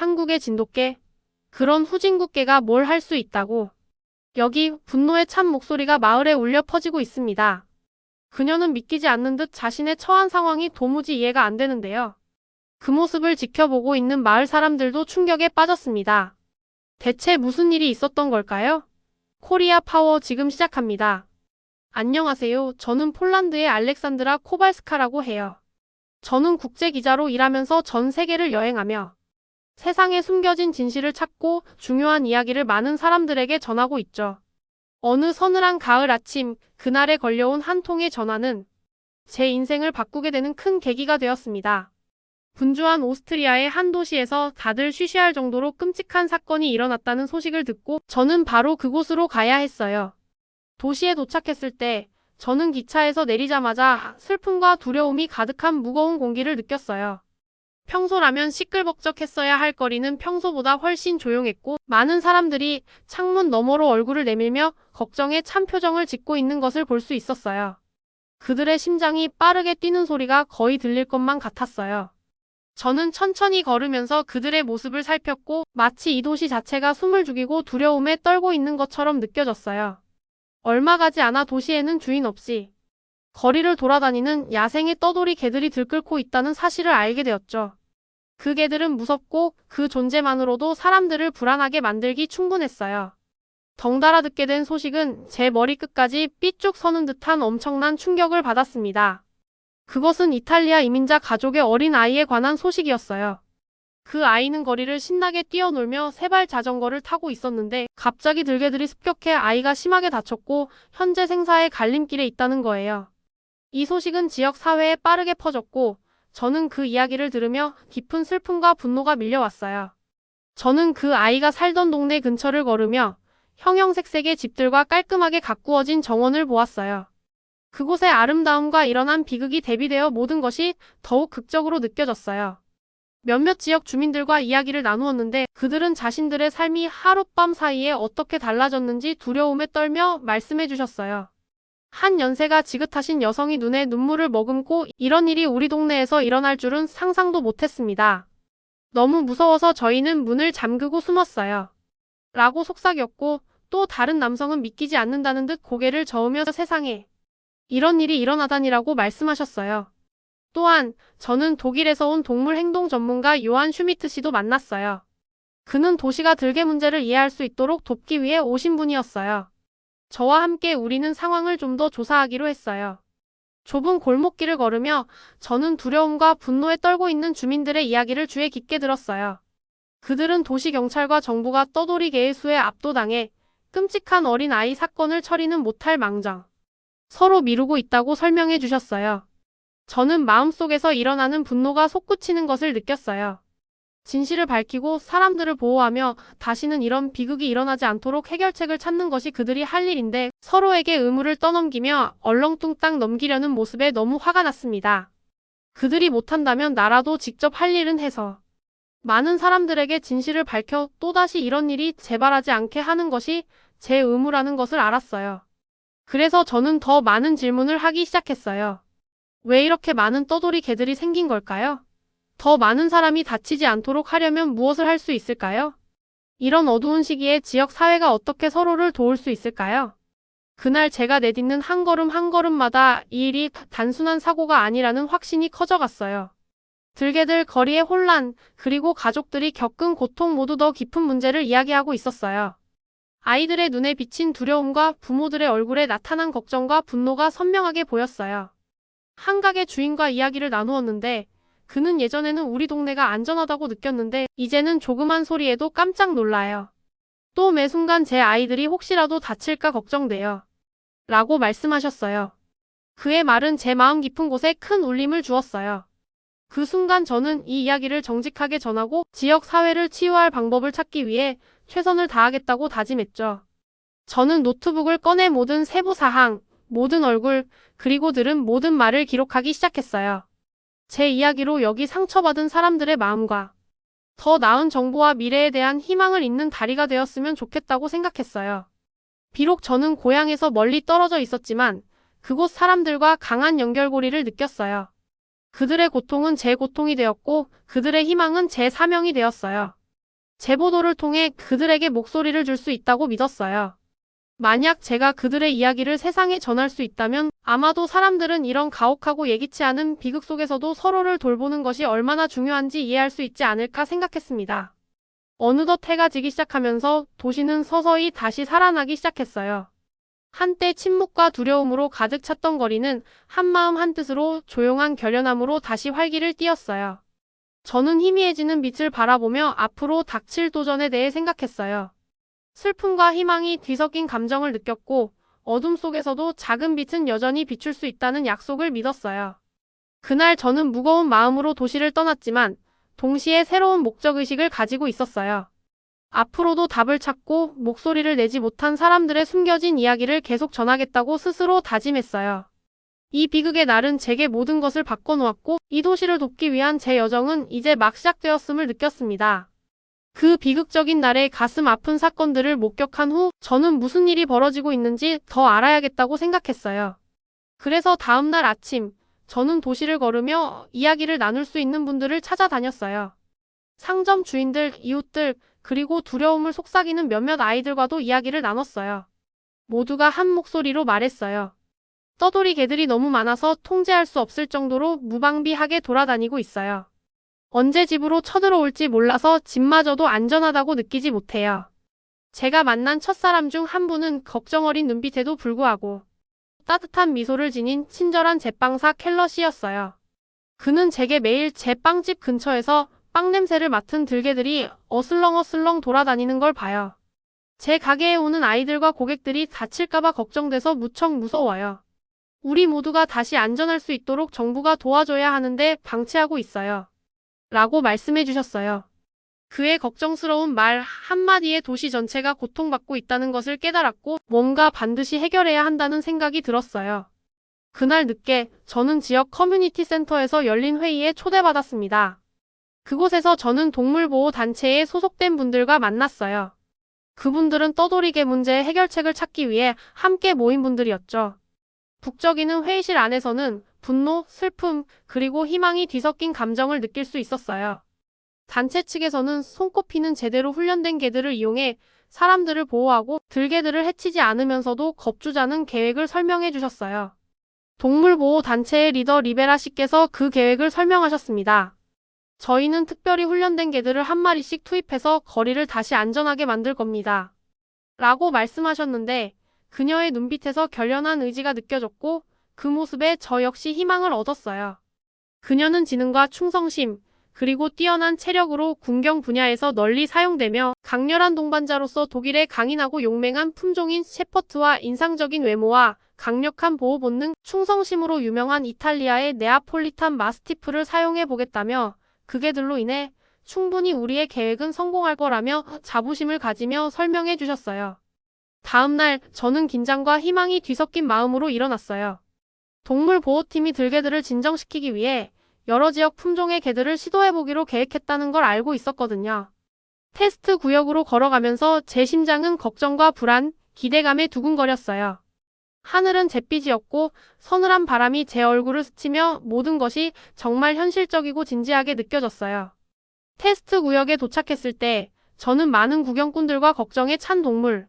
한국의 진돗개? 그런 후진국개가 뭘 할 수 있다고? 여기 분노의 참 목소리가 마을에 울려 퍼지고 있습니다. 그녀는 믿기지 않는 듯 자신의 처한 상황이 도무지 이해가 안 되는데요. 그 모습을 지켜보고 있는 마을 사람들도 충격에 빠졌습니다. 대체 무슨 일이 있었던 걸까요? 코리아 파워 지금 시작합니다. 안녕하세요. 저는 폴란드의 알렉산드라 코발스카라고 해요. 저는 국제기자로 일하면서 전 세계를 여행하며 세상에 숨겨진 진실을 찾고 중요한 이야기를 많은 사람들에게 전하고 있죠. 어느 서늘한 가을 아침, 그날에 걸려온 한 통의 전화는 제 인생을 바꾸게 되는 큰 계기가 되었습니다. 분주한 오스트리아의 한 도시에서 다들 쉬쉬할 정도로 끔찍한 사건이 일어났다는 소식을 듣고 저는 바로 그곳으로 가야 했어요. 도시에 도착했을 때 저는 기차에서 내리자마자 슬픔과 두려움이 가득한 무거운 공기를 느꼈어요. 평소라면 시끌벅적했어야 할 거리는 평소보다 훨씬 조용했고 많은 사람들이 창문 너머로 얼굴을 내밀며 걱정에 찬 표정을 짓고 있는 것을 볼 수 있었어요. 그들의 심장이 빠르게 뛰는 소리가 거의 들릴 것만 같았어요. 저는 천천히 걸으면서 그들의 모습을 살폈고 마치 이 도시 자체가 숨을 죽이고 두려움에 떨고 있는 것처럼 느껴졌어요. 얼마 가지 않아 도시에는 주인 없이 거리를 돌아다니는 야생의 떠돌이 개들이 들끓고 있다는 사실을 알게 되었죠. 그 개들은 무섭고 그 존재만으로도 사람들을 불안하게 만들기 충분했어요. 덩달아 듣게 된 소식은 제 머리끝까지 삐쭉 서는 듯한 엄청난 충격을 받았습니다. 그것은 이탈리아 이민자 가족의 어린 아이에 관한 소식이었어요. 그 아이는 거리를 신나게 뛰어놀며 세발 자전거를 타고 있었는데 갑자기 들개들이 습격해 아이가 심하게 다쳤고 현재 생사의 갈림길에 있다는 거예요. 이 소식은 지역 사회에 빠르게 퍼졌고 저는 그 이야기를 들으며 깊은 슬픔과 분노가 밀려왔어요. 저는 그 아이가 살던 동네 근처를 걸으며 형형색색의 집들과 깔끔하게 가꾸어진 정원을 보았어요. 그곳의 아름다움과 일어난 비극이 대비되어 모든 것이 더욱 극적으로 느껴졌어요. 몇몇 지역 주민들과 이야기를 나누었는데 그들은 자신들의 삶이 하룻밤 사이에 어떻게 달라졌는지 두려움에 떨며 말씀해 주셨어요. 한 연세가 지긋하신 여성이 눈에 눈물을 머금고 이런 일이 우리 동네에서 일어날 줄은 상상도 못했습니다. 너무 무서워서 저희는 문을 잠그고 숨었어요. 라고 속삭였고 또 다른 남성은 믿기지 않는다는 듯 고개를 저으며 세상에 이런 일이 일어나다니라고 말씀하셨어요. 또한 저는 독일에서 온 동물 행동 전문가 요한 슈미트 씨도 만났어요. 그는 도시가 들개 문제를 이해할 수 있도록 돕기 위해 오신 분이었어요. 저와 함께 우리는 상황을 좀 더 조사하기로 했어요. 좁은 골목길을 걸으며 저는 두려움과 분노에 떨고 있는 주민들의 이야기를 귀에 깊게 들었어요. 그들은 도시 경찰과 정부가 떠돌이 개의 수에 압도당해 끔찍한 어린 아이 사건을 처리는 못할 망정 서로 미루고 있다고 설명해 주셨어요. 저는 마음속에서 일어나는 분노가 솟구치는 것을 느꼈어요. 진실을 밝히고 사람들을 보호하며 다시는 이런 비극이 일어나지 않도록 해결책을 찾는 것이 그들이 할 일인데 서로에게 의무를 떠넘기며 얼렁뚱땅 넘기려는 모습에 너무 화가 났습니다. 그들이 못한다면 나라도 직접 할 일은 해서 많은 사람들에게 진실을 밝혀 또다시 이런 일이 재발하지 않게 하는 것이 제 의무라는 것을 알았어요. 그래서 저는 더 많은 질문을 하기 시작했어요. 왜 이렇게 많은 떠돌이 개들이 생긴 걸까요? 더 많은 사람이 다치지 않도록 하려면 무엇을 할 수 있을까요? 이런 어두운 시기에 지역 사회가 어떻게 서로를 도울 수 있을까요? 그날 제가 내딛는 한 걸음 한 걸음마다 이 일이 단순한 사고가 아니라는 확신이 커져갔어요. 들개들, 거리의 혼란, 그리고 가족들이 겪은 고통 모두 더 깊은 문제를 이야기하고 있었어요. 아이들의 눈에 비친 두려움과 부모들의 얼굴에 나타난 걱정과 분노가 선명하게 보였어요. 한 가게 주인과 이야기를 나누었는데 그는 예전에는 우리 동네가 안전하다고 느꼈는데 이제는 조그만 소리에도 깜짝 놀라요. 또 매 순간 제 아이들이 혹시라도 다칠까 걱정돼요. 라고 말씀하셨어요. 그의 말은 제 마음 깊은 곳에 큰 울림을 주었어요. 그 순간 저는 이 이야기를 정직하게 전하고 지역 사회를 치유할 방법을 찾기 위해 최선을 다하겠다고 다짐했죠. 저는 노트북을 꺼내 모든 세부 사항, 모든 얼굴, 그리고 들은 모든 말을 기록하기 시작했어요. 제 이야기로 여기 상처받은 사람들의 마음과 더 나은 정보와 미래에 대한 희망을 잇는 다리가 되었으면 좋겠다고 생각했어요. 비록 저는 고향에서 멀리 떨어져 있었지만 그곳 사람들과 강한 연결고리를 느꼈어요. 그들의 고통은 제 고통이 되었고 그들의 희망은 제 사명이 되었어요. 제보도를 통해 그들에게 목소리를 줄 수 있다고 믿었어요. 만약 제가 그들의 이야기를 세상에 전할 수 있다면 아마도 사람들은 이런 가혹하고 예기치 않은 비극 속에서도 서로를 돌보는 것이 얼마나 중요한지 이해할 수 있지 않을까 생각했습니다. 어느덧 해가 지기 시작하면서 도시는 서서히 다시 살아나기 시작했어요. 한때 침묵과 두려움으로 가득 찼던 거리는 한마음 한뜻으로 조용한 결연함으로 다시 활기를 띠었어요. 저는 희미해지는 빛을 바라보며 앞으로 닥칠 도전에 대해 생각했어요. 슬픔과 희망이 뒤섞인 감정을 느꼈고 어둠 속에서도 작은 빛은 여전히 비출 수 있다는 약속을 믿었어요. 그날 저는 무거운 마음으로 도시를 떠났지만 동시에 새로운 목적의식을 가지고 있었어요. 앞으로도 답을 찾고 목소리를 내지 못한 사람들의 숨겨진 이야기를 계속 전하겠다고 스스로 다짐했어요. 이 비극의 날은 제게 모든 것을 바꿔놓았고 이 도시를 돕기 위한 제 여정은 이제 막 시작되었음을 느꼈습니다. 그 비극적인 날의 가슴 아픈 사건들을 목격한 후 저는 무슨 일이 벌어지고 있는지 더 알아야겠다고 생각했어요. 그래서 다음 날 아침, 저는 도시를 걸으며 이야기를 나눌 수 있는 분들을 찾아다녔어요. 상점 주인들, 이웃들, 그리고 두려움을 속삭이는 몇몇 아이들과도 이야기를 나눴어요. 모두가 한 목소리로 말했어요. 떠돌이 개들이 너무 많아서 통제할 수 없을 정도로 무방비하게 돌아다니고 있어요. 언제 집으로 쳐들어올지 몰라서 집마저도 안전하다고 느끼지 못해요. 제가 만난 첫사람 중 한 분은 걱정 어린 눈빛에도 불구하고 따뜻한 미소를 지닌 친절한 제빵사 켈러 씨였어요. 그는 제게 매일 제 빵집 근처에서 빵 냄새를 맡은 들개들이 어슬렁어슬렁 돌아다니는 걸 봐요. 제 가게에 오는 아이들과 고객들이 다칠까봐 걱정돼서 무척 무서워요. 우리 모두가 다시 안전할 수 있도록 정부가 도와줘야 하는데 방치하고 있어요. 라고 말씀해 주셨어요. 그의 걱정스러운 말 한마디에 도시 전체가 고통받고 있다는 것을 깨달았고 뭔가 반드시 해결해야 한다는 생각이 들었어요. 그날 늦게 저는 지역 커뮤니티 센터에서 열린 회의에 초대받았습니다. 그곳에서 저는 동물보호단체에 소속된 분들과 만났어요. 그분들은 떠돌이개 문제 해결책을 찾기 위해 함께 모인 분들이었죠. 북적이는 회의실 안에서는 분노, 슬픔, 그리고 희망이 뒤섞인 감정을 느낄 수 있었어요. 단체 측에서는 손꼽히는 제대로 훈련된 개들을 이용해 사람들을 보호하고 들개들을 해치지 않으면서도 겁주자는 계획을 설명해 주셨어요. 동물보호단체의 리더 리베라 씨께서 그 계획을 설명하셨습니다. 저희는 특별히 훈련된 개들을 한 마리씩 투입해서 거리를 다시 안전하게 만들 겁니다. 라고 말씀하셨는데 그녀의 눈빛에서 결연한 의지가 느껴졌고 그 모습에 저 역시 희망을 얻었어요. 그녀는 지능과 충성심, 그리고 뛰어난 체력으로 군경 분야에서 널리 사용되며 강렬한 동반자로서 독일의 강인하고 용맹한 품종인 셰퍼트와 인상적인 외모와 강력한 보호 본능, 충성심으로 유명한 이탈리아의 네아폴리탄 마스티프를 사용해 보겠다며 그 개들로 인해 충분히 우리의 계획은 성공할 거라며 자부심을 가지며 설명해 주셨어요. 다음 날 저는 긴장과 희망이 뒤섞인 마음으로 일어났어요. 동물보호팀이 들개들을 진정시키기 위해 여러 지역 품종의 개들을 시도해보기로 계획했다는 걸 알고 있었거든요. 테스트 구역으로 걸어가면서 제 심장은 걱정과 불안, 기대감에 두근거렸어요. 하늘은 잿빛이었고 서늘한 바람이 제 얼굴을 스치며 모든 것이 정말 현실적이고 진지하게 느껴졌어요. 테스트 구역에 도착했을 때 저는 많은 구경꾼들과 걱정에 찬 동물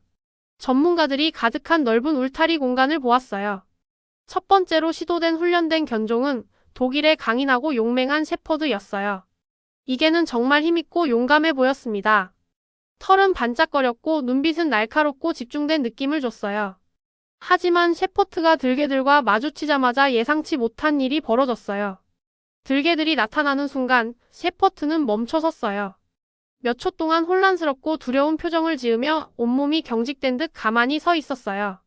전문가들이 가득한 넓은 울타리 공간을 보았어요. 첫 번째로 시도된 훈련된 견종은 독일의 강인하고 용맹한 셰퍼드였어요. 이 개는 정말 힘있고 용감해 보였습니다. 털은 반짝거렸고 눈빛은 날카롭고 집중된 느낌을 줬어요. 하지만 셰퍼트가 들개들과 마주치자마자 예상치 못한 일이 벌어졌어요. 들개들이 나타나는 순간 셰퍼트는 멈춰섰어요. 몇 초 동안 혼란스럽고 두려운 표정을 지으며 온몸이 경직된 듯 가만히 서 있었어요.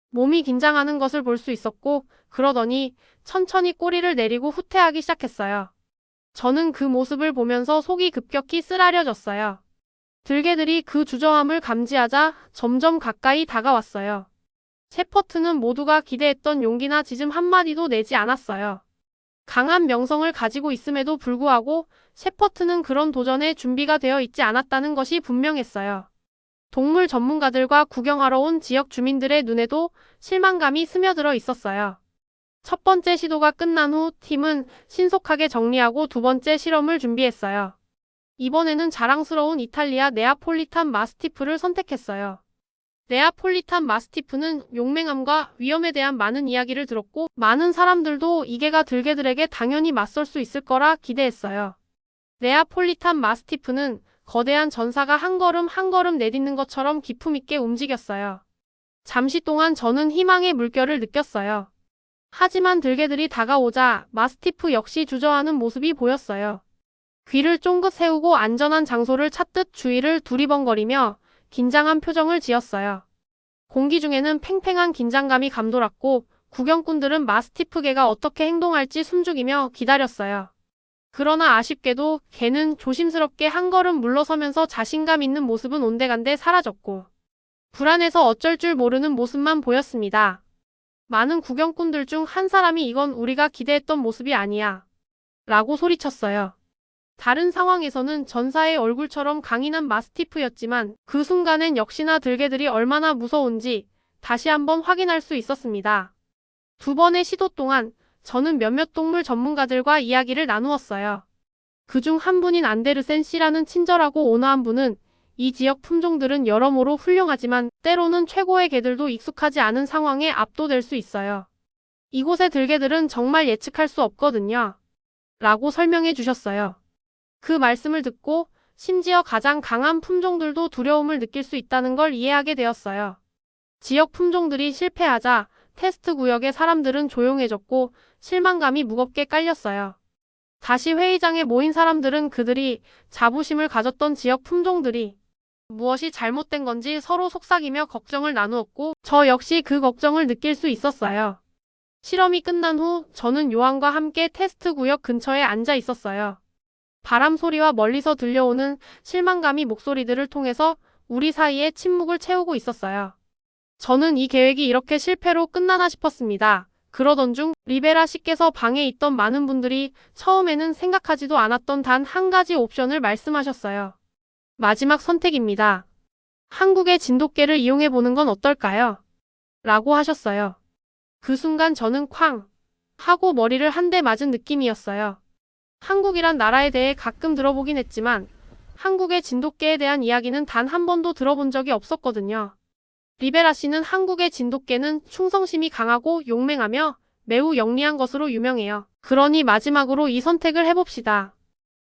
몸이 긴장하는 것을 볼 수 있었고 그러더니 천천히 꼬리를 내리고 후퇴하기 시작했어요. 저는 그 모습을 보면서 속이 급격히 쓰라려졌어요. 들개들이 그 주저함을 감지하자 점점 가까이 다가왔어요. 셰퍼트는 모두가 기대했던 용기나 짖음 한마디도 내지 않았어요. 강한 명성을 가지고 있음에도 불구하고 셰퍼트는 그런 도전에 준비가 되어 있지 않았다는 것이 분명했어요. 동물 전문가들과 구경하러 온 지역 주민들의 눈에도 실망감이 스며들어 있었어요. 첫 번째 시도가 끝난 후 팀은 신속하게 정리하고 두 번째 실험을 준비했어요. 이번에는 자랑스러운 이탈리아 네아폴리탄 마스티프를 선택했어요. 네아폴리탄 마스티프는 용맹함과 위험에 대한 많은 이야기를 들었고 많은 사람들도 이 개가 들개들에게 당연히 맞설 수 있을 거라 기대했어요. 네아폴리탄 마스티프는 거대한 전사가 한 걸음 한 걸음 내딛는 것처럼 기품 있게 움직였어요. 잠시 동안 저는 희망의 물결을 느꼈어요. 하지만 들개들이 다가오자 마스티프 역시 주저하는 모습이 보였어요. 귀를 쫑긋 세우고 안전한 장소를 찾듯 주위를 두리번거리며 긴장한 표정을 지었어요. 공기 중에는 팽팽한 긴장감이 감돌았고 구경꾼들은 마스티프개가 어떻게 행동할지 숨죽이며 기다렸어요. 그러나 아쉽게도 개는 조심스럽게 한 걸음 물러서면서 자신감 있는 모습은 온데간데 사라졌고 불안해서 어쩔 줄 모르는 모습만 보였습니다. 많은 구경꾼들 중 한 사람이 이건 우리가 기대했던 모습이 아니야 라고 소리쳤어요. 다른 상황에서는 전사의 얼굴처럼 강인한 마스티프였지만 그 순간엔 역시나 들개들이 얼마나 무서운지 다시 한번 확인할 수 있었습니다. 두 번의 시도 동안 저는 몇몇 동물 전문가들과 이야기를 나누었어요. 그중 한 분인 안데르센 씨라는 친절하고 온화한 분은 이 지역 품종들은 여러모로 훌륭하지만 때로는 최고의 개들도 익숙하지 않은 상황에 압도될 수 있어요. 이곳의 들개들은 정말 예측할 수 없거든요. 라고 설명해 주셨어요. 그 말씀을 듣고 심지어 가장 강한 품종들도 두려움을 느낄 수 있다는 걸 이해하게 되었어요. 지역 품종들이 실패하자 테스트 구역의 사람들은 조용해졌고 실망감이 무겁게 깔렸어요. 다시 회의장에 모인 사람들은 그들이 자부심을 가졌던 지역 품종들이 무엇이 잘못된 건지 서로 속삭이며 걱정을 나누었고 저 역시 그 걱정을 느낄 수 있었어요. 실험이 끝난 후 저는 요한과 함께 테스트 구역 근처에 앉아 있었어요. 바람 소리와 멀리서 들려오는 실망감이 목소리들을 통해서 우리 사이에 침묵을 채우고 있었어요. 저는 이 계획이 이렇게 실패로 끝나나 싶었습니다. 그러던 중 리베라 씨께서 방에 있던 많은 분들이 처음에는 생각하지도 않았던 단 한 가지 옵션을 말씀하셨어요. 마지막 선택입니다. 한국의 진돗개를 이용해 보는 건 어떨까요? 라고 하셨어요. 그 순간 저는 쾅 하고 머리를 한 대 맞은 느낌이었어요. 한국이란 나라에 대해 가끔 들어보긴 했지만 한국의 진돗개에 대한 이야기는 단 한 번도 들어본 적이 없었거든요. 리베라 씨는 한국의 진돗개는 충성심이 강하고 용맹하며 매우 영리한 것으로 유명해요. 그러니 마지막으로 이 선택을 해봅시다.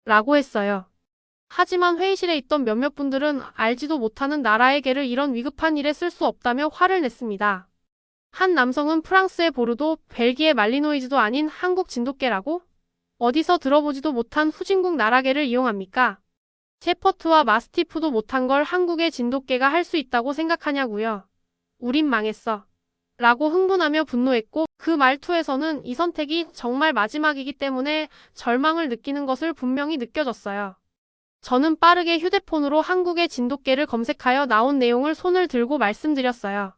라고 했어요. 하지만 회의실에 있던 몇몇 분들은 알지도 못하는 나라의 개를 이런 위급한 일에 쓸 수 없다며 화를 냈습니다. 한 남성은 프랑스의 보르도, 벨기에 말리노이즈도 아닌 한국 진돗개라고? 어디서 들어보지도 못한 후진국 나라개를 이용합니까? 셰퍼트와 마스티프도 못한 걸 한국의 진돗개가 할 수 있다고 생각하냐고요. 우린 망했어. 라고 흥분하며 분노했고 그 말투에서는 이 선택이 정말 마지막이기 때문에 절망을 느끼는 것을 분명히 느껴졌어요. 저는 빠르게 휴대폰으로 한국의 진돗개를 검색하여 나온 내용을 손을 들고 말씀드렸어요.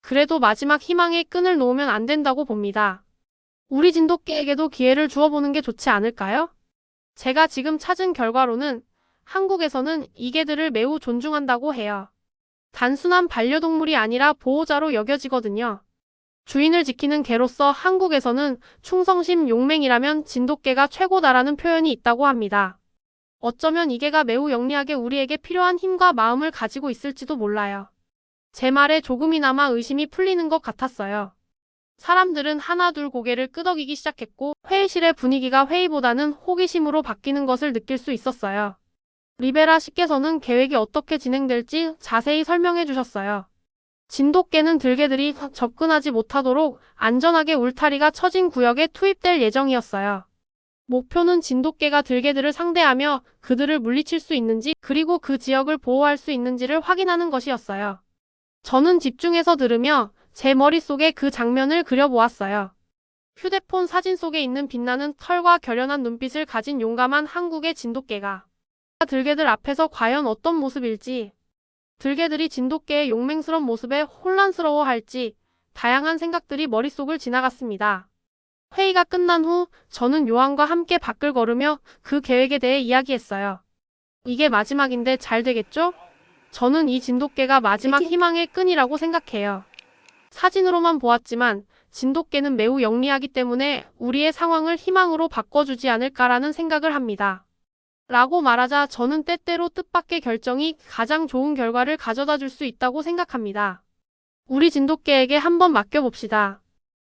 그래도 마지막 희망의 끈을 놓으면 안 된다고 봅니다. 우리 진돗개에게도 기회를 주어보는 게 좋지 않을까요? 제가 지금 찾은 결과로는 한국에서는 이 개들을 매우 존중한다고 해요. 단순한 반려동물이 아니라 보호자로 여겨지거든요. 주인을 지키는 개로서 한국에서는 충성심 용맹이라면 진돗개가 최고다라는 표현이 있다고 합니다. 어쩌면 이 개가 매우 영리하게 우리에게 필요한 힘과 마음을 가지고 있을지도 몰라요. 제 말에 조금이나마 의심이 풀리는 것 같았어요. 사람들은 하나둘 고개를 끄덕이기 시작했고 회의실의 분위기가 회의보다는 호기심으로 바뀌는 것을 느낄 수 있었어요. 리베라 씨께서는 계획이 어떻게 진행될지 자세히 설명해 주셨어요. 진돗개는 들개들이 접근하지 못하도록 안전하게 울타리가 쳐진 구역에 투입될 예정이었어요. 목표는 진돗개가 들개들을 상대하며 그들을 물리칠 수 있는지 그리고 그 지역을 보호할 수 있는지를 확인하는 것이었어요. 저는 집중해서 들으며 제 머릿속에 그 장면을 그려보았어요. 휴대폰 사진 속에 있는 빛나는 털과 결연한 눈빛을 가진 용감한 한국의 진돗개가 들개들 앞에서 과연 어떤 모습일지, 들개들이 진돗개의 용맹스러운 모습에 혼란스러워할지 다양한 생각들이 머릿속을 지나갔습니다. 회의가 끝난 후 저는 요한과 함께 밖을 걸으며 그 계획에 대해 이야기했어요. 이게 마지막인데 잘 되겠죠? 저는 이 진돗개가 마지막 희망의 끈이라고 생각해요. 사진으로만 보았지만 진돗개는 매우 영리하기 때문에 우리의 상황을 희망으로 바꿔주지 않을까라는 생각을 합니다. 라고 말하자 저는 때때로 뜻밖의 결정이 가장 좋은 결과를 가져다 줄 수 있다고 생각합니다. 우리 진돗개에게 한번 맡겨봅시다.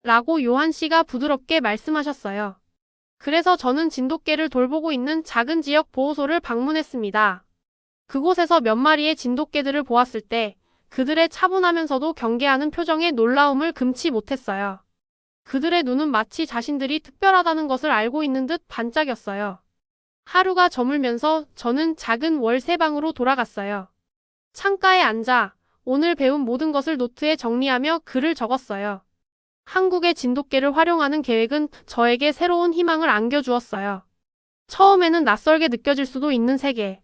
라고 요한 씨가 부드럽게 말씀하셨어요. 그래서 저는 진돗개를 돌보고 있는 작은 지역 보호소를 방문했습니다. 그곳에서 몇 마리의 진돗개들을 보았을 때 그들의 차분하면서도 경계하는 표정에 놀라움을 금치 못했어요. 그들의 눈은 마치 자신들이 특별하다는 것을 알고 있는 듯 반짝였어요. 하루가 저물면서 저는 작은 월세방으로 돌아갔어요. 창가에 앉아 오늘 배운 모든 것을 노트에 정리하며 글을 적었어요. 한국의 진돗개를 활용하는 계획은 저에게 새로운 희망을 안겨주었어요. 처음에는 낯설게 느껴질 수도 있는 세계.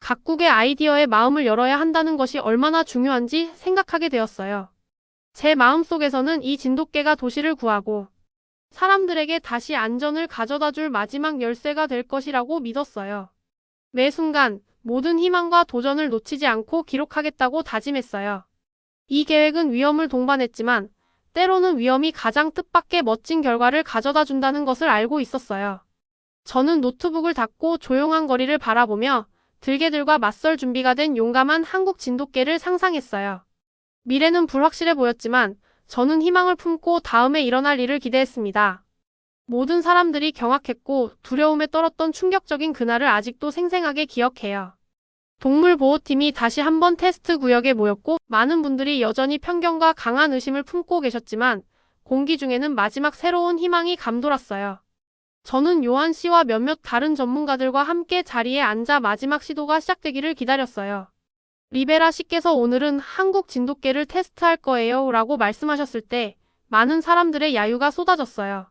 각국의 아이디어에 마음을 열어야 한다는 것이 얼마나 중요한지 생각하게 되었어요. 제 마음속에서는 이 진돗개가 도시를 구하고 사람들에게 다시 안전을 가져다 줄 마지막 열쇠가 될 것이라고 믿었어요. 매 순간 모든 희망과 도전을 놓치지 않고 기록하겠다고 다짐했어요. 이 계획은 위험을 동반했지만 때로는 위험이 가장 뜻밖의 멋진 결과를 가져다 준다는 것을 알고 있었어요. 저는 노트북을 닫고 조용한 거리를 바라보며 들개들과 맞설 준비가 된 용감한 한국 진돗개를 상상했어요. 미래는 불확실해 보였지만 저는 희망을 품고 다음에 일어날 일을 기대했습니다. 모든 사람들이 경악했고 두려움에 떨었던 충격적인 그날을 아직도 생생하게 기억해요. 동물보호팀이 다시 한번 테스트 구역에 모였고 많은 분들이 여전히 편견과 강한 의심을 품고 계셨지만 공기 중에는 마지막 새로운 희망이 감돌았어요. 저는 요한 씨와 몇몇 다른 전문가들과 함께 자리에 앉아 마지막 시도가 시작되기를 기다렸어요. 리베라 씨께서 오늘은 한국 진돗개를 테스트할 거예요 라고 말씀하셨을 때 많은 사람들의 야유가 쏟아졌어요.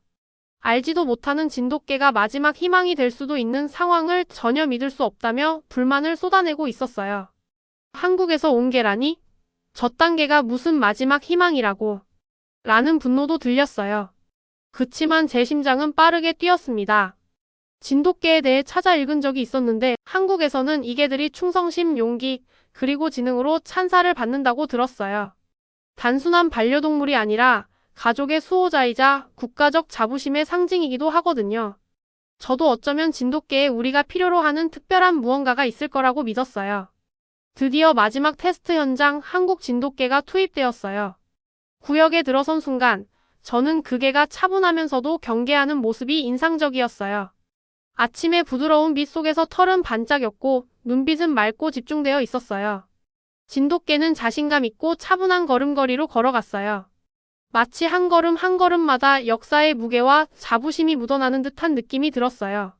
알지도 못하는 진돗개가 마지막 희망이 될 수도 있는 상황을 전혀 믿을 수 없다며 불만을 쏟아내고 있었어요. 한국에서 온 개라니? 저딴 개가 무슨 마지막 희망이라고. 라는 분노도 들렸어요. 그치만 제 심장은 빠르게 뛰었습니다. 진돗개에 대해 찾아 읽은 적이 있었는데 한국에서는 이 개들이 충성심, 용기, 그리고 지능으로 찬사를 받는다고 들었어요. 단순한 반려동물이 아니라 가족의 수호자이자 국가적 자부심의 상징이기도 하거든요. 저도 어쩌면 진돗개에 우리가 필요로 하는 특별한 무언가가 있을 거라고 믿었어요. 드디어 마지막 테스트 현장 한국 진돗개가 투입되었어요. 구역에 들어선 순간 저는 그 개가 차분하면서도 경계하는 모습이 인상적이었어요. 아침의 부드러운 빛 속에서 털은 반짝였고 눈빛은 맑고 집중되어 있었어요. 진돗개는 자신감 있고 차분한 걸음걸이로 걸어갔어요. 마치 한 걸음 한 걸음마다 역사의 무게와 자부심이 묻어나는 듯한 느낌이 들었어요.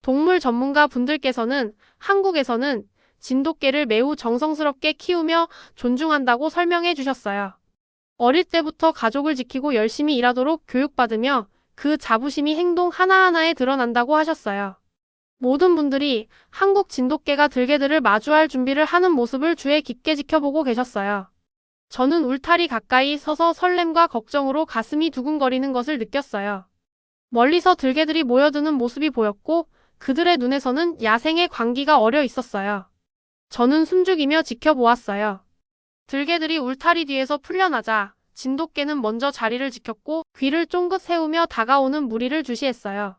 동물 전문가 분들께서는 한국에서는 진돗개를 매우 정성스럽게 키우며 존중한다고 설명해 주셨어요. 어릴 때부터 가족을 지키고 열심히 일하도록 교육받으며 그 자부심이 행동 하나하나에 드러난다고 하셨어요. 모든 분들이 한국 진돗개가 들개들을 마주할 준비를 하는 모습을 주의 깊게 지켜보고 계셨어요. 저는 울타리 가까이 서서 설렘과 걱정으로 가슴이 두근거리는 것을 느꼈어요. 멀리서 들개들이 모여드는 모습이 보였고 그들의 눈에서는 야생의 광기가 어려 있었어요. 저는 숨죽이며 지켜보았어요. 들개들이 울타리 뒤에서 풀려나자 진돗개는 먼저 자리를 지켰고 귀를 쫑긋 세우며 다가오는 무리를 주시했어요.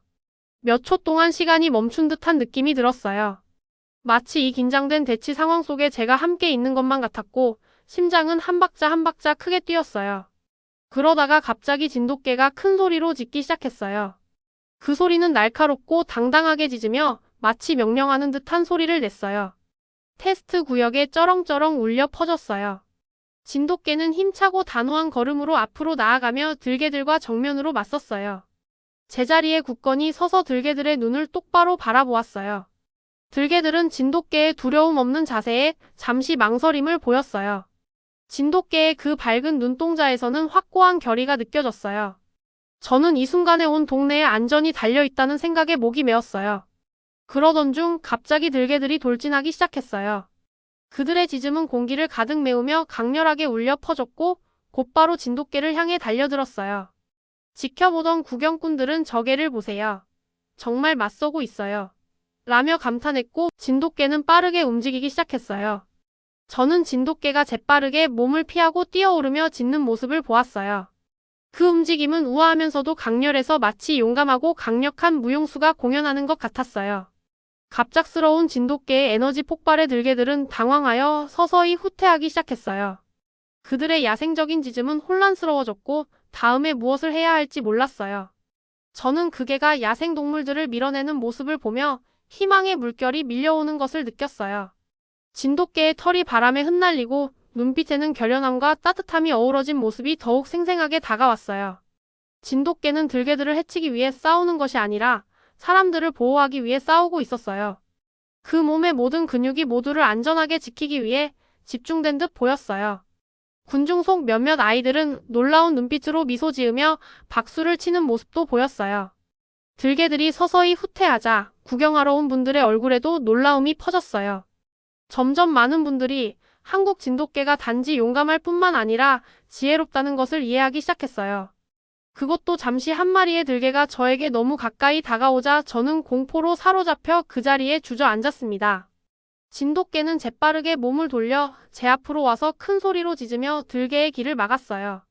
몇 초 동안 시간이 멈춘 듯한 느낌이 들었어요. 마치 이 긴장된 대치 상황 속에 제가 함께 있는 것만 같았고 심장은 한 박자 한 박자 크게 뛰었어요. 그러다가 갑자기 진돗개가 큰 소리로 짖기 시작했어요. 그 소리는 날카롭고 당당하게 짖으며 마치 명령하는 듯한 소리를 냈어요. 테스트 구역에 쩌렁쩌렁 울려 퍼졌어요. 진돗개는 힘차고 단호한 걸음으로 앞으로 나아가며 들개들과 정면으로 맞섰어요. 제자리에 굳건히 서서 들개들의 눈을 똑바로 바라보았어요. 들개들은 진돗개의 두려움 없는 자세에 잠시 망설임을 보였어요. 진돗개의 그 밝은 눈동자에서는 확고한 결의가 느껴졌어요. 저는 이 순간에 온 동네에 안전이 달려있다는 생각에 목이 메었어요. 그러던 중 갑자기 들개들이 돌진하기 시작했어요. 그들의 짖음은 공기를 가득 메우며 강렬하게 울려 퍼졌고 곧바로 진돗개를 향해 달려들었어요. 지켜보던 구경꾼들은 저 개를 보세요. 정말 맞서고 있어요. 라며 감탄했고 진돗개는 빠르게 움직이기 시작했어요. 저는 진돗개가 재빠르게 몸을 피하고 뛰어오르며 짖는 모습을 보았어요. 그 움직임은 우아하면서도 강렬해서 마치 용감하고 강력한 무용수가 공연하는 것 같았어요. 갑작스러운 진돗개의 에너지 폭발에 들개들은 당황하여 서서히 후퇴하기 시작했어요. 그들의 야생적인 짖음은 혼란스러워졌고 다음에 무엇을 해야 할지 몰랐어요. 저는 그 개가 야생동물들을 밀어내는 모습을 보며 희망의 물결이 밀려오는 것을 느꼈어요. 진돗개의 털이 바람에 흩날리고 눈빛에는 결연함과 따뜻함이 어우러진 모습이 더욱 생생하게 다가왔어요. 진돗개는 들개들을 해치기 위해 싸우는 것이 아니라 사람들을 보호하기 위해 싸우고 있었어요. 그 몸의 모든 근육이 모두를 안전하게 지키기 위해 집중된 듯 보였어요. 군중 속 몇몇 아이들은 놀라운 눈빛으로 미소 지으며 박수를 치는 모습도 보였어요. 들개들이 서서히 후퇴하자 구경하러 온 분들의 얼굴에도 놀라움이 퍼졌어요. 점점 많은 분들이 한국 진돗개가 단지 용감할 뿐만 아니라 지혜롭다는 것을 이해하기 시작했어요. 그것도 잠시 한 마리의 들개가 저에게 너무 가까이 다가오자 저는 공포로 사로잡혀 그 자리에 주저앉았습니다. 진돗개는 재빠르게 몸을 돌려 제 앞으로 와서 큰 소리로 짖으며 들개의 길을 막았어요.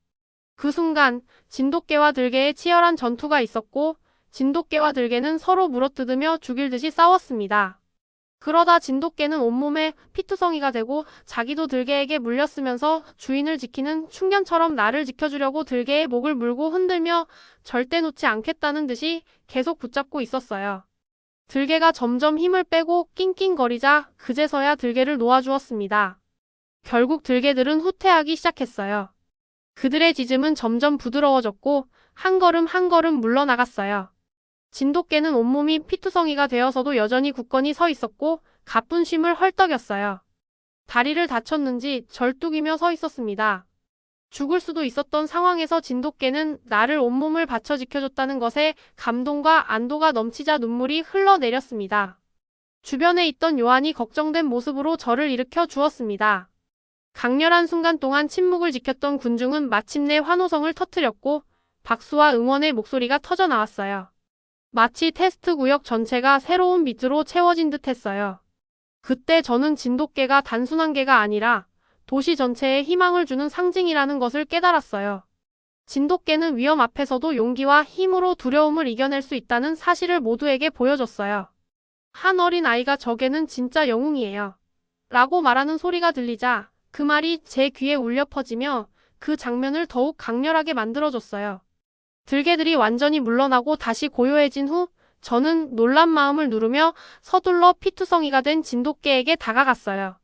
그 순간 진돗개와 들개의 치열한 전투가 있었고 진돗개와 들개는 서로 물어뜯으며 죽일 듯이 싸웠습니다. 그러다 진돗개는 온몸에 피투성이가 되고 자기도 들개에게 물렸으면서 주인을 지키는 충견처럼 나를 지켜주려고 들개의 목을 물고 흔들며 절대 놓지 않겠다는 듯이 계속 붙잡고 있었어요. 들개가 점점 힘을 빼고 낑낑거리자 그제서야 들개를 놓아주었습니다. 결국 들개들은 후퇴하기 시작했어요. 그들의 짖음은 점점 부드러워졌고 한 걸음 한 걸음 물러나갔어요. 진돗개는 온몸이 피투성이가 되어서도 여전히 굳건히 서 있었고 가쁜 쉼을 헐떡였어요. 다리를 다쳤는지 절뚝이며 서 있었습니다. 죽을 수도 있었던 상황에서 진돗개는 나를 온몸을 바쳐 지켜줬다는 것에 감동과 안도가 넘치자 눈물이 흘러내렸습니다. 주변에 있던 요한이 걱정된 모습으로 저를 일으켜 주었습니다. 강렬한 순간 동안 침묵을 지켰던 군중은 마침내 환호성을 터뜨렸고 박수와 응원의 목소리가 터져 나왔어요. 마치 테스트 구역 전체가 새로운 빛으로 채워진 듯 했어요. 그때 저는 진돗개가 단순한 개가 아니라 도시 전체에 희망을 주는 상징이라는 것을 깨달았어요. 진돗개는 위험 앞에서도 용기와 힘으로 두려움을 이겨낼 수 있다는 사실을 모두에게 보여줬어요. 한 어린 아이가 저 개는 진짜 영웅이에요. 라고 말하는 소리가 들리자 그 말이 제 귀에 울려 퍼지며 그 장면을 더욱 강렬하게 만들어줬어요. 들개들이 완전히 물러나고 다시 고요해진 후 저는 놀란 마음을 누르며 서둘러 피투성이가 된 진돗개에게 다가갔어요.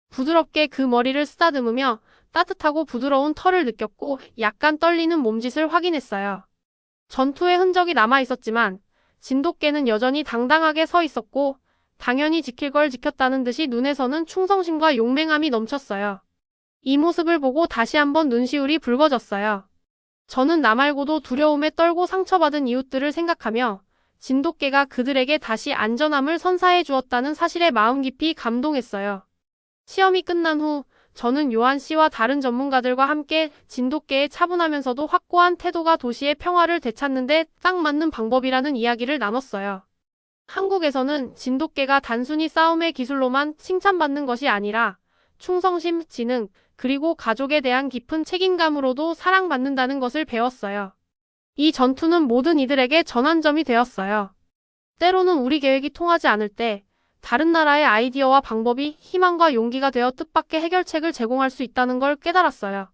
부드럽게 그 머리를 쓰다듬으며 따뜻하고 부드러운 털을 느꼈고 약간 떨리는 몸짓을 확인했어요. 전투의 흔적이 남아 있었지만 진돗개는 여전히 당당하게 서 있었고 당연히 지킬 걸 지켰다는 듯이 눈에서는 충성심과 용맹함이 넘쳤어요. 이 모습을 보고 다시 한번 눈시울이 붉어졌어요. 저는 나 말고도 두려움에 떨고 상처받은 이웃들을 생각하며 진돗개가 그들에게 다시 안전함을 선사해 주었다는 사실에 마음 깊이 감동했어요. 시험이 끝난 후 저는 요한 씨와 다른 전문가들과 함께 진돗개의 차분하면서도 확고한 태도가 도시의 평화를 되찾는 데 딱 맞는 방법이라는 이야기를 나눴어요. 한국에서는 진돗개가 단순히 싸움의 기술로만 칭찬받는 것이 아니라 충성심, 지능, 그리고 가족에 대한 깊은 책임감으로도 사랑받는다는 것을 배웠어요. 이 전투는 모든 이들에게 전환점이 되었어요. 때로는 우리 계획이 통하지 않을 때 다른 나라의 아이디어와 방법이 희망과 용기가 되어 뜻밖의 해결책을 제공할 수 있다는 걸 깨달았어요.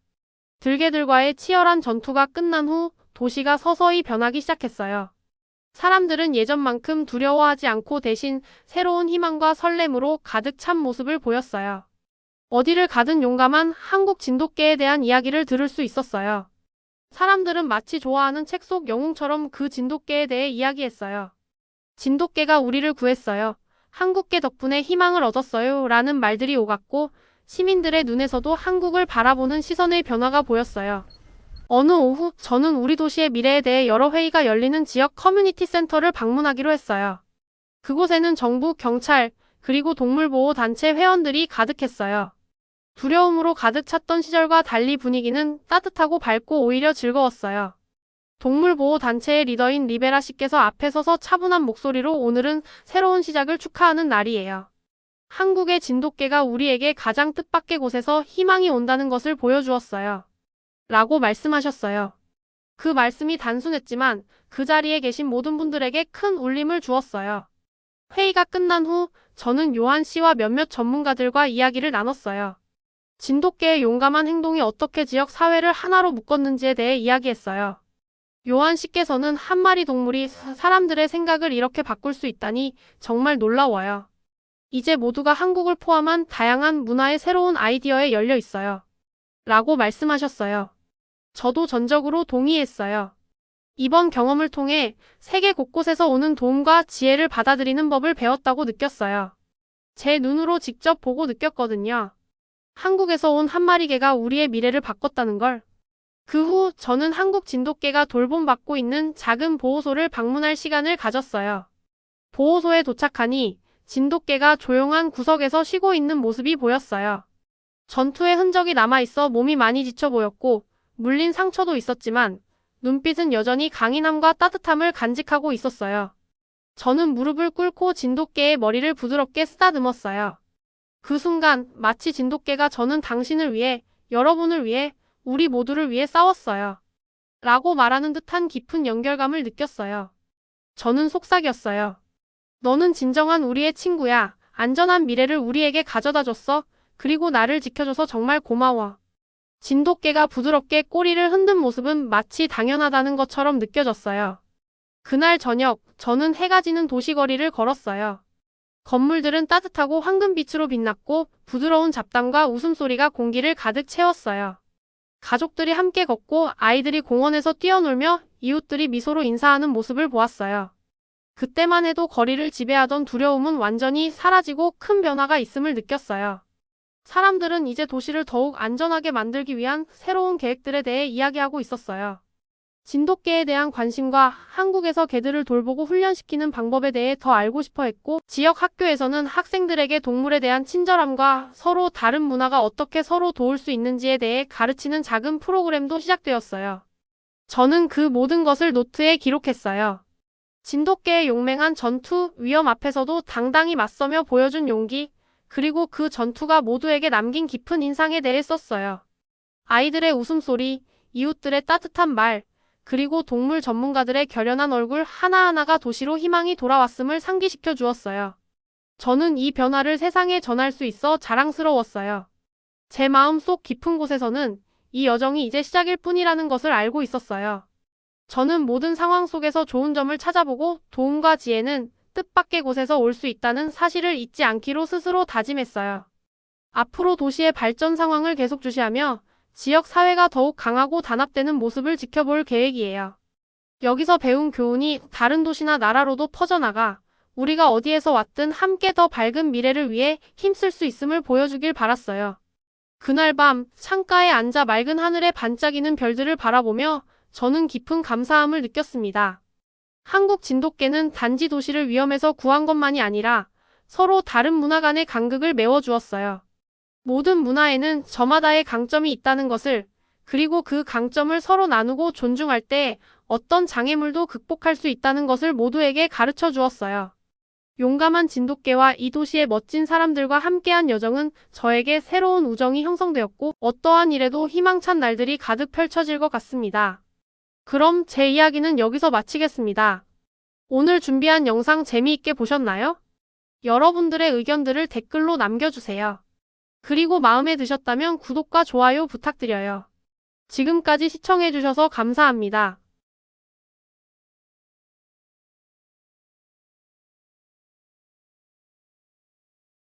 들개들과의 치열한 전투가 끝난 후 도시가 서서히 변하기 시작했어요. 사람들은 예전만큼 두려워하지 않고 대신 새로운 희망과 설렘으로 가득 찬 모습을 보였어요. 어디를 가든 용감한 한국 진돗개에 대한 이야기를 들을 수 있었어요. 사람들은 마치 좋아하는 책 속 영웅처럼 그 진돗개에 대해 이야기했어요. 진돗개가 우리를 구했어요. 한국개 덕분에 희망을 얻었어요. 라는 말들이 오갔고 시민들의 눈에서도 한국을 바라보는 시선의 변화가 보였어요. 어느 오후 저는 우리 도시의 미래에 대해 여러 회의가 열리는 지역 커뮤니티 센터를 방문하기로 했어요. 그곳에는 정부, 경찰, 그리고 동물보호단체 회원들이 가득했어요. 두려움으로 가득 찼던 시절과 달리 분위기는 따뜻하고 밝고 오히려 즐거웠어요. 동물보호단체의 리더인 리베라 씨께서 앞에 서서 차분한 목소리로 오늘은 새로운 시작을 축하하는 날이에요. 한국의 진돗개가 우리에게 가장 뜻밖의 곳에서 희망이 온다는 것을 보여주었어요. 라고 말씀하셨어요. 그 말씀이 단순했지만 그 자리에 계신 모든 분들에게 큰 울림을 주었어요. 회의가 끝난 후 저는 요한 씨와 몇몇 전문가들과 이야기를 나눴어요. 진돗개의 용감한 행동이 어떻게 지역 사회를 하나로 묶었는지에 대해 이야기했어요. 요한 씨께서는 한 마리 동물이 사람들의 생각을 이렇게 바꿀 수 있다니 정말 놀라워요. 이제 모두가 한국을 포함한 다양한 문화의 새로운 아이디어에 열려 있어요. 라고 말씀하셨어요. 저도 전적으로 동의했어요. 이번 경험을 통해 세계 곳곳에서 오는 도움과 지혜를 받아들이는 법을 배웠다고 느꼈어요. 제 눈으로 직접 보고 느꼈거든요. 한국에서 온 한 마리 개가 우리의 미래를 바꿨다는 걸. 그 후 저는 한국 진돗개가 돌봄받고 있는 작은 보호소를 방문할 시간을 가졌어요. 보호소에 도착하니 진돗개가 조용한 구석에서 쉬고 있는 모습이 보였어요. 전투의 흔적이 남아있어 몸이 많이 지쳐 보였고 물린 상처도 있었지만 눈빛은 여전히 강인함과 따뜻함을 간직하고 있었어요. 저는 무릎을 꿇고 진돗개의 머리를 부드럽게 쓰다듬었어요. 그 순간 마치 진돗개가 저는 당신을 위해, 여러분을 위해, 우리 모두를 위해 싸웠어요. 라고 말하는 듯한 깊은 연결감을 느꼈어요. 저는 속삭였어요. 너는 진정한 우리의 친구야. 안전한 미래를 우리에게 가져다 줬어. 그리고 나를 지켜줘서 정말 고마워. 진돗개가 부드럽게 꼬리를 흔든 모습은 마치 당연하다는 것처럼 느껴졌어요. 그날 저녁, 저는 해가 지는 도시거리를 걸었어요. 건물들은 따뜻하고 황금빛으로 빛났고 부드러운 잡담과 웃음소리가 공기를 가득 채웠어요. 가족들이 함께 걷고 아이들이 공원에서 뛰어놀며 이웃들이 미소로 인사하는 모습을 보았어요. 그때만 해도 거리를 지배하던 두려움은 완전히 사라지고 큰 변화가 있음을 느꼈어요. 사람들은 이제 도시를 더욱 안전하게 만들기 위한 새로운 계획들에 대해 이야기하고 있었어요. 진돗개에 대한 관심과 한국에서 개들을 돌보고 훈련시키는 방법에 대해 더 알고 싶어 했고, 지역 학교에서는 학생들에게 동물에 대한 친절함과 서로 다른 문화가 어떻게 서로 도울 수 있는지에 대해 가르치는 작은 프로그램도 시작되었어요. 저는 그 모든 것을 노트에 기록했어요. 진돗개의 용맹한 전투, 위험 앞에서도 당당히 맞서며 보여준 용기, 그리고 그 전투가 모두에게 남긴 깊은 인상에 대해 썼어요. 아이들의 웃음소리, 이웃들의 따뜻한 말, 그리고 동물 전문가들의 결연한 얼굴 하나하나가 도시로 희망이 돌아왔음을 상기시켜 주었어요. 저는 이 변화를 세상에 전할 수 있어 자랑스러웠어요. 제 마음 속 깊은 곳에서는 이 여정이 이제 시작일 뿐이라는 것을 알고 있었어요. 저는 모든 상황 속에서 좋은 점을 찾아보고 도움과 지혜는 뜻밖의 곳에서 올 수 있다는 사실을 잊지 않기로 스스로 다짐했어요. 앞으로 도시의 발전 상황을 계속 주시하며 지역 사회가 더욱 강하고 단합되는 모습을 지켜볼 계획이에요. 여기서 배운 교훈이 다른 도시나 나라로도 퍼져나가 우리가 어디에서 왔든 함께 더 밝은 미래를 위해 힘쓸 수 있음을 보여주길 바랐어요. 그날 밤 창가에 앉아 맑은 하늘에 반짝이는 별들을 바라보며 저는 깊은 감사함을 느꼈습니다. 한국 진돗개는 단지 도시를 위험에서 구한 것만이 아니라 서로 다른 문화 간의 간극을 메워주었어요. 모든 문화에는 저마다의 강점이 있다는 것을, 그리고 그 강점을 서로 나누고 존중할 때 어떤 장애물도 극복할 수 있다는 것을 모두에게 가르쳐 주었어요. 용감한 진돗개와 이 도시의 멋진 사람들과 함께한 여정은 저에게 새로운 우정이 형성되었고 어떠한 일에도 희망찬 날들이 가득 펼쳐질 것 같습니다. 그럼 제 이야기는 여기서 마치겠습니다. 오늘 준비한 영상 재미있게 보셨나요? 여러분들의 의견들을 댓글로 남겨주세요. 그리고 마음에 드셨다면 구독과 좋아요 부탁드려요. 지금까지 시청해주셔서 감사합니다.